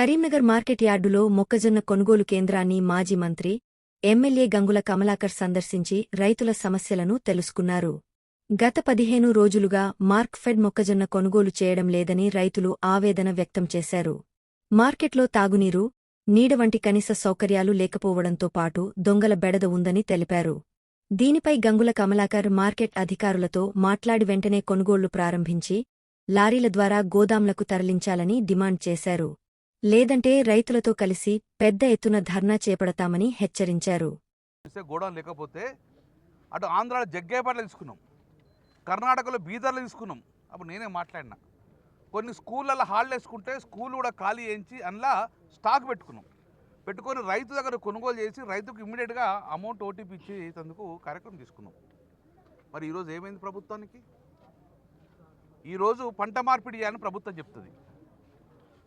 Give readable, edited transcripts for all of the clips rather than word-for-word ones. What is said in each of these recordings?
Karimnagar market యార్డులో మొక్కజొన్న కొనుగోలు కేంద్రాన్ని మాజీ మంత్రి, ఎమ్మెల్యే గంగుల కమలాకర్ సందర్శించి రైతుల సమస్యలను తెలుసుకున్నారు. గత 15 రోజులుగా మార్క్ఫెడ్ మొక్కజొన్న కొనుగోలు చేయడం లేదని రైతులు ఆవేదన వ్యక్తం చేశారు. మార్కెట్లో తాగునీరు, నీడ వంటి కనీస సౌకర్యాలు లేకపోవడంతో పాటు దొంగల బెడద ఉందని తెలిపారు. దీనిపై గంగుల కమలాకర్ మార్కెట్ అధికారులతో మాట్లాడి వెంటనే కొనుగోళ్లు ప్రారంభించి లారీల ద్వారా గోదాంలకు తరలించాలని డిమాండ్ చేశారు. లేదంటే రైతులతో కలిసి పెద్ద ఎత్తున ధర్నా చేపడతామని హెచ్చరించారు. గోడౌన్ లేకపోతే అటు ఆంధ్రాలో జగ్గేపేటలో తీసుకున్నాం, కర్ణాటకలో బీదర్లో తీసుకున్నాం. అప్పుడు నేనే మాట్లాడినా, కొన్ని స్కూళ్ళల్లో హాలిడే వేసుకుంటే స్కూల్ కూడా ఖాళీ చేయించి అందులో స్టాక్ పెట్టుకొని రైతు దగ్గర కొనుగోలు చేసి రైతుకు ఇమ్మీడియట్గా అమౌంట్ ఓటీపీ ఇచ్చేందుకు కార్యక్రమం తీసుకున్నాం. మరి ఈరోజు ఏమైంది ప్రభుత్వానికి? ఈరోజు పంట మార్పిడి చేయాలని ప్రభుత్వం చెప్తుంది.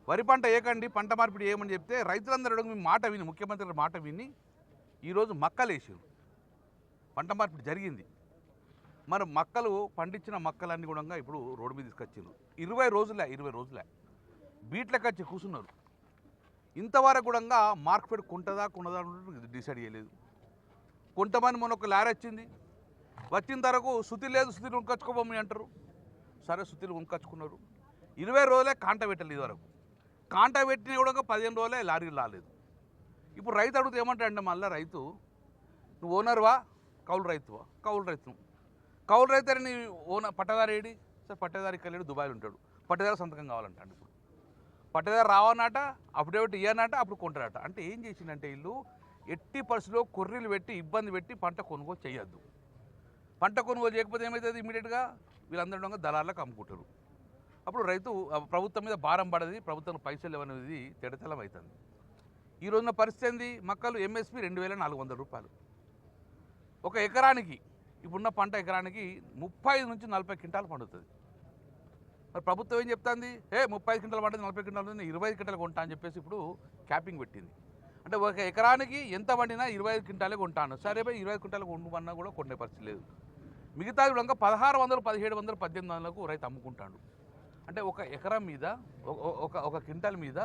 వరి పంట ఏకండి, పంట మార్పిడి ఏమని చెప్తే రైతులందరూ మీ మాట విని, ముఖ్యమంత్రి మాట విని ఈరోజు మక్కలేసారు. పంట మార్పిడి జరిగింది. మరి మక్కలు పండించిన మక్కలన్నీ కూడా ఇప్పుడు రోడ్డు మీద తీసుకొచ్చారు. 20 రోజులే బీట్లకు వచ్చి కూర్చున్నారు. ఇంతవరకు కూడా మార్కెట్ కొంటదా డిసైడ్ చేయలేదు. కొంతమంది మొన్న ఒక లారీ వచ్చిన తరకు శుతి లేదు, శుతిని ఉనకొచ్చుకోబోమని అంటారు. సరే శుతిని ఉనకొచ్చుకున్నారు. 20 రోజులే కాంట పెట్టలేదు. వరకు కాంట పెట్టినా కూడా 15 రోజులే లారీలు రాలేదు. ఇప్పుడు రైతు అడిగితే ఏమంటాడంటే మళ్ళీ రైతు, నువ్వు ఓనర్వా కౌలు రైతువా? కౌలు రైతు అని నీ పట్టదారు ఏడి? సార్ పట్టదారికి వెళ్ళాడు, దుబాయ్లో ఉంటాడు. పట్టదారు సంతకం కావాలంటాడు. ఇప్పుడు పట్టదారు రావన్నట, అప్పుడేమిటి ఇయ్యనట, అప్పుడు కొంటారట. అంటే ఏం చేసిందంటే వీళ్ళు ఎట్టి పరిస్థితిలో కొర్రీలు పెట్టి ఇబ్బంది పెట్టి పంట కొనుగోలు చేయొద్దు. పంట కొనుగోలు చేయకపోతే ఏమవుతుంది? ఇమీడియట్గా వీళ్ళందరూ దళాలకు అమ్ముకుంటారు. అప్పుడు రైతు ప్రభుత్వం మీద భారం పడది, ప్రభుత్వం పైసలు ఇవ్వనేది తెడతలం అవుతుంది. ఈ రోజున పరిస్థితి ఏంది? మక్కలు ఎంఎస్పి 2400 రూపాయలు ఒక ఎకరానికి. ఇప్పుడున్న పంట ఎకరానికి 35 నుంచి 40 క్వింటాలు పండుతుంది. మరి ప్రభుత్వం ఏం చెప్తుంది? 35 క్వింటాలు పండుతుంది, 40 క్వింటాలు పండుతుంది, 25 క్వింటాలు కొంటా అని చెప్పేసి ఇప్పుడు క్యాపింగ్ పెట్టింది. అంటే ఒక ఎకరానికి ఎంత పండినా 25 క్వింటాలే కొంటాను. సరే 25 క్వింటాలు కొంటున్నా కూడా కొనే పరిస్థితి లేదు. మిగతాది కూడా 1600, 1700, 1800లకు రైతు అమ్ముకుంటాడు. అంటే ఒక ఎకరం మీద ఒక క్వింటాల్ మీద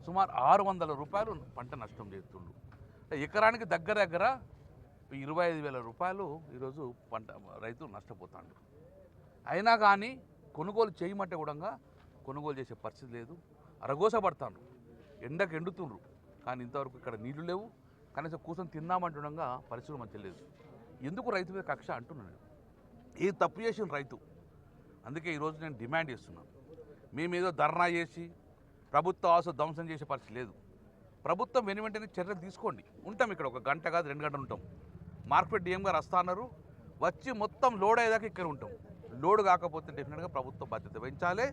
సుమారు 600 రూపాయలు పంట నష్టం చేస్తుండు. ఎకరానికి దగ్గర 25,000 రూపాయలు ఈరోజు పంట రైతు నష్టపోతాడు. అయినా కానీ కొనుగోలు చేయమంటే కూడా కొనుగోలు చేసే పరిస్థితి లేదు. అరగోసపడతాను, ఎండకు ఎండుతుండ్రు. కానీ ఇంతవరకు ఇక్కడ నీళ్లు లేవు. కనీసం కూర్చొని తిందామంటుండగా పరిస్థితులు మంచిగా లేదు. ఎందుకు రైతు మీద కక్ష అంటున్నాను? ఏం తప్పు చేసిన రైతు? అందుకే ఈరోజు నేను డిమాండ్ చేస్తున్నాను. మేమేదో ధర్నా చేసి ప్రభుత్వ ఆశ ధ్వంసం చేసే పరిస్థితి లేదు. ప్రభుత్వం వెంటనే చర్యలు తీసుకోండి. ఉంటాం ఇక్కడ 1 గంట కాదు 2 గంటలు ఉంటాం. మార్కెట్ డిఎం గారు వస్తా అన్నారు, వచ్చి మొత్తం లోడ్ అయ్యేదాకా ఇక్కడ ఉంటాం. లోడ్ కాకపోతే డెఫినెట్గా ప్రభుత్వం బాధ్యత వహించాలి.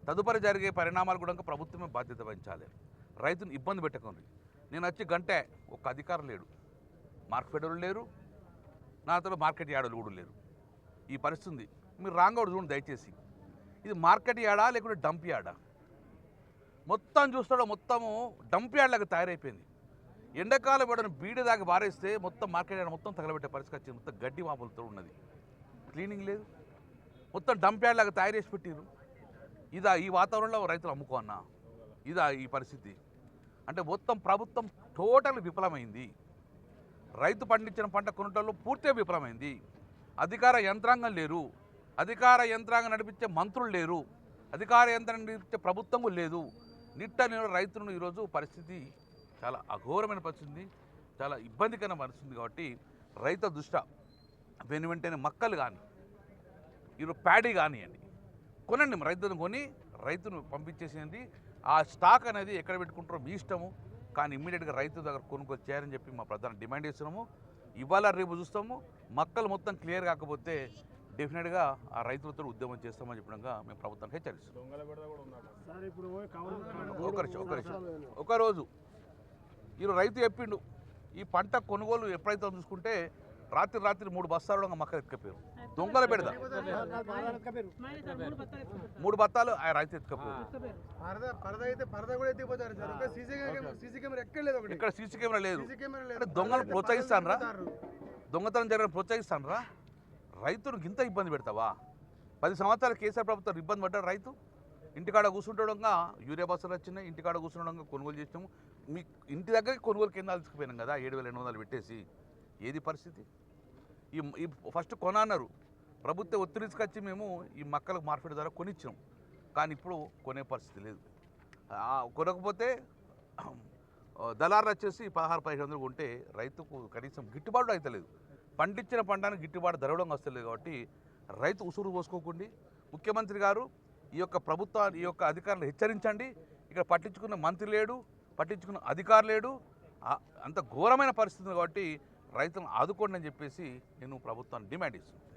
తదుపరి జరిగే పరిణామాలు కూడా ప్రభుత్వమే బాధ్యత వహించాలి. రైతును ఇబ్బంది పెట్టకండి. నేను వచ్చి గంటే ఒక అధికారం లేడు, మార్కెట్ లేరు, నాతో మార్కెట్ యార్డులు కూడా లేరు. ఈ పరిస్థితి మీరు రాంగ్ అవుట్ చూడండి దయచేసి. ఇది మార్కెట్ యార్డా లేకుంటే డంప్ యార్డా? మొత్తం చూస్తాడో మొత్తము డంప్ యార్డ్లాగా తయారైపోయింది. ఎండాకాలం వేడని బీడి దాకా బారేస్తే మొత్తం మార్కెట్ యార్డ్ మొత్తం తగలబెట్టే పరిస్థితి వచ్చింది. మొత్తం గడ్డి మాపులతో ఉన్నది, క్లీనింగ్ లేదు, మొత్తం డంప్ యార్డ్లాగా తయారు చేసి పెట్టిరు. ఇదా ఈ వాతావరణంలో రైతులు అమ్ముకోన్నా? ఇదా ఈ పరిస్థితి? అంటే మొత్తం ప్రభుత్వం టోటల్ విఫలమైంది. రైతు పండించిన పంట కొనటంలో పూర్తిగా విఫలమైంది. అధికార యంత్రాంగం లేరు, అధికార యంత్రాంగం నడిపించే మంత్రులు లేరు, అధికార యంత్రాంగం నడిపించే ప్రభుత్వం లేదు. నిట్ట రైతులను ఈరోజు పరిస్థితి చాలా అఘోరమైన పరిస్థితి, చాలా ఇబ్బందికరమైన పరిస్థితి. కాబట్టి రైతు దృష్ట్యా వెంటనే మక్కలు కానీ ఈరోజు ప్యాడీ కానివ్వండి కొనండి. రైతులను కొని రైతును పంపించేసేయండి. ఆ స్టాక్ అనేది ఎక్కడ పెట్టుకుంటారో మీ ఇష్టము. కానీ ఇమ్మీడియట్గా రైతు దగ్గర కొనుగోలు చేయాలని చెప్పి మా ప్రధాన డిమాండ్ చేస్తున్నాము. ఇవాళ రేపు చూస్తాము. మక్కలు మొత్తం క్లియర్ కాకపోతే డెఫినెట్గా ఆ రైతులతో ఉద్యమం చేస్తామని చెప్పడంగా మేము ప్రభుత్వాన్ని హెచ్చరిస్తున్నాం. ఒకరోజు ఈరోజు రైతు చెప్పిండు, ఈ పంట కొనుగోలు ఎప్పుడైతే చూసుకుంటే రాత్రి 3 బస్తాలు మక్కలు ఎత్తుకపోయారు. దొంగల పెడదా 3 బత్తాలు ఆ రైతు ఎత్తుకపోయారు. ఇక్కడ సీసీ కెమెరా లేదు. దొంగలు ప్రోత్సహిస్తానరా? దొంగతనం జరగడం ప్రోత్సహిస్తానరా? రైతును ఇంత ఇబ్బంది పెడతావా? 10 సంవత్సరాలు కేసీఆర్ ప్రభుత్వం ఇబ్బంది పడ్డాడు రైతు. ఇంటికాడ కూర్చుంటడంగా యూరియా బస్సులు వచ్చినాయి, ఇంటికాడ కూర్చుంటడంగా కొనుగోలు చేసినాము. మీ ఇంటి దగ్గరికి కొనుగోలు కేంద్రాలు తీసుకుపోయినాం కదా 7,800 పెట్టేసి. ఏది పరిస్థితి? ఈ ఫస్ట్ కొనన్నారు, ప్రభుత్వ ఒత్తిడి తీసుకొచ్చి మేము ఈ మొక్కలకు మార్కెట్ ధర కొనిచ్చాం. కానీ ఇప్పుడు కొనే పరిస్థితి లేదు. కొనకపోతే దళారులు వచ్చేసి 16,000-1,500 కొంటే రైతుకు కనీసం గిట్టుబాటు అవుతలేదు. పండించిన పంటనికి గిట్టుబాటు ధరవడం వస్తలేదు. కాబట్టి రైతు ఉసురు పోసుకోకండి. ముఖ్యమంత్రి గారు ఈ యొక్క అధికారులు హెచ్చరించండి. ఇక్కడ పట్టించుకున్న మంత్రి లేడు, పట్టించుకున్న అధికారి లేడు. అంత ఘోరమైన పరిస్థితి కాబట్టి రైతులను ఆదుకోండి అని చెప్పేసి నేను ప్రభుత్వాన్ని డిమాండ్ చేస్తున్నాను.